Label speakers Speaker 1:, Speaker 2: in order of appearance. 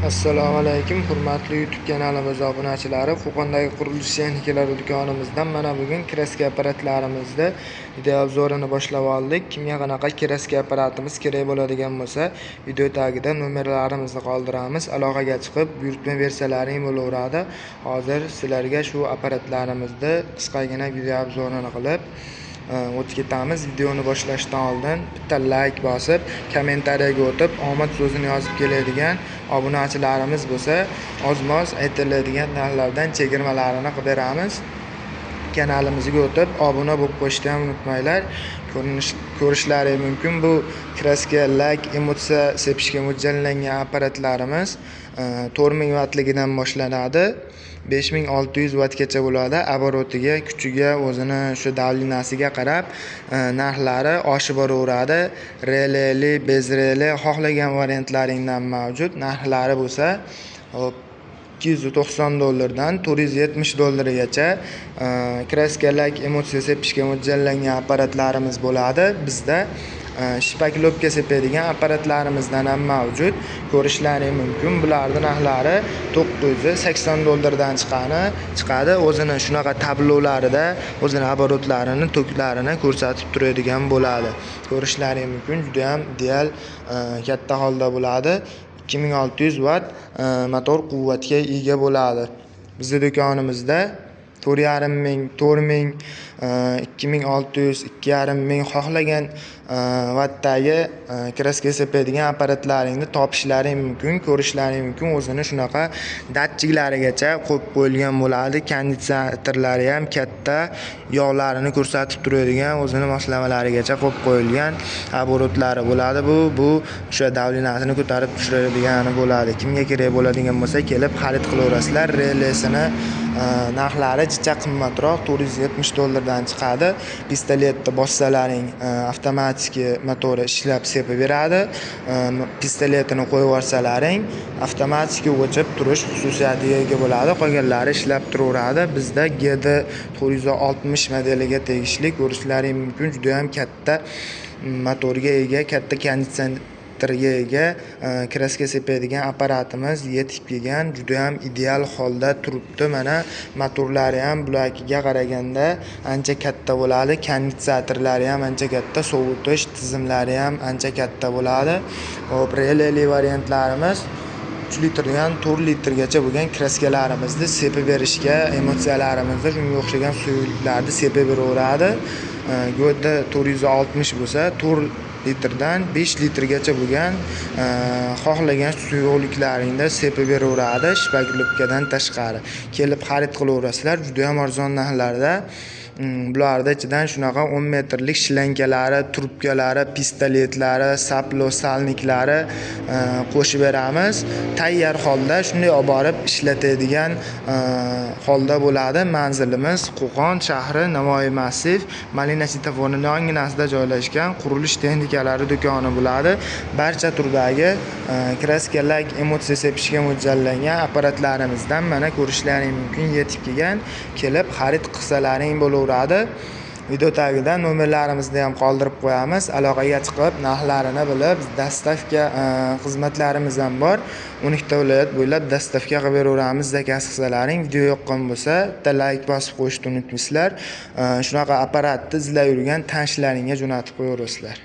Speaker 1: Assalomu alaykum, hurmatli YouTube kanalimiz obunachilari. Qo'qondagi qurilish texnikalari do'konimizdan mana bugun kraska apparatlarimizni video obzorini boshlab oldik. Kimga qanaqa kraska apparatimiz kerak bo'ladigan bo'lsa, video tagida nomerlarimizni qoldiramiz. Aloqaga chiqib, buyurtma bersalaring bo'laveradi. Hozir sizlarga shu apparatlarimizni qisqagina video obzorini qilib o'tib ketamiz. Videoni boshlashdan oldin bitta like bosib, kommentariyaga o'tib, omad so'zini yozib keladigan obunachilarimiz bo'lsa, oz-moz aytiladigan narxlardan chegirmalarini qilib beramiz. Kanalimizga o'tib, obuna bo'lib qo'yishni ham unutmanglar. Ko'rishlari mumkin bu kraska, lak, emotsiya sepishga mo'ljallangan apparatlarimiz 4000 wattligidan boshlanadi. 5600 wattgacha bo'ladi. Обороtiga, kuchiga, o'zini shu davlinasiga qarab narxlari oshib boraveradi. Releli, bezreli xohlagan variantlaringdan mavjud. Narxlari bo'lsa, $290 dan $470 kraska, lak, emotsiya sepishga mo'ljallangan apparatlarimiz bo'ladi. Bizda shipaklopka sepadigan apparatlarimizdan ham mavjud. Ko'rishlari mumkin. Bularning narxlari $980 dan chiqadi. O'zini shunaqa tablolarida o'zini oborotlarini, toklarini ko'rsatib turadigan bo'ladi. Ko'rishlari mumkin. Juda ham ideal katta holda bo'ladi. 2600 watt motor quvvatga ega bo'ladi. Bizning do'konimizda 4500, 4000, 2600, 2500 xohlagan wattdagi kraska sepadigan apparatlaringni topishlaring mumkin, ko'rishlaring mumkin. O'zini shunaqa datchiklarigacha qo'yib qo'yilgan bo'ladi. Konditsionerlari ham katta, yog'larini ko'rsatib turadigan, o'zini moslamalarigacha qo'yib qo'yilgan oborotlari bo'ladi. Bu o'sha davlinasini ko'tarib tushiradigani bo'ladi. Kimga kerak bo'ladigan bo'lsa, kelib xarid qilaverasizlar. Relesini narxlari jicha qimmatroq, $470 dan chiqadi. Pistoletni bossalaring avtomatik motori ishlab sepib beradi. Pistoletini qo'yib yuborsalaring avtomatik o'chib turish xususiyatiga ega bo'ladi. Qolganlari ishlab turaveradi. Bizda GD 460 modeliga tegishli. Ko'rishlaring mumkin. Juda ham katta motorga ega, katta konditsionerga ega kraska sepadigan apparatimiz yetib kelgan. Juda ham ideal holda turibdi. Mana motorlari ham bularga qaraganda ancha katta bo'ladi. Konditsionerlari ham ancha katta, sovutish tizimlari ham ancha katta bo'ladi. Hop, releli variantlarimiz 3 litrdan 4 litrgacha bo'lgan kraskalarimizni sepib berishga, emotsiyalarimizni shunga o'xshagan suyuqliklarni sepib beraveradi. Go'da 460 bo'lsa, 4 litrdan 5 litrgacha bo'lgan xohlagan suyuqliklaringni sepib beraveradi. Shipaklopkadan tashqari kelib xarid qilaverasizlar. Juda ham arzon narxlarda. Bularda ichidan shunaqa 10 metrlik shlankalari, trubkalari, pistoletlari, saplo salniklari qo'shib beramiz. Tayyor holda shunday olib borib ishlatadigan holda bo'ladi. Manzilimiz Qo'qon shahri, Navoiy massiv, Malina svetoforning yonginasida joylashgan qurilish texnikalari do'koni bo'ladi. Barcha turdagi kraska, lak, emotsiya sepishga mo'ljallangan apparatlarimizdan mana ko'rishlaring mumkin yetib kelgan. Kelib xarid qilsalaring bo'laveradi. Video tagida nomerlarimizni ham qoldirib qo'yamiz. Aloqaga chiqib, narxlarini bilib, dastavka xizmatlarimiz ham bor. 12 ta viloyat bo'ylab dastavka qilib beraveramiz. Zakaz qilsalaring, video yoqqan bo'lsa, bitta like bosib qo'yishni unutmaysizlar. Shunaqa apparatni izlab yurgan tanishlaringga jo'natib qo'yaverasizlar.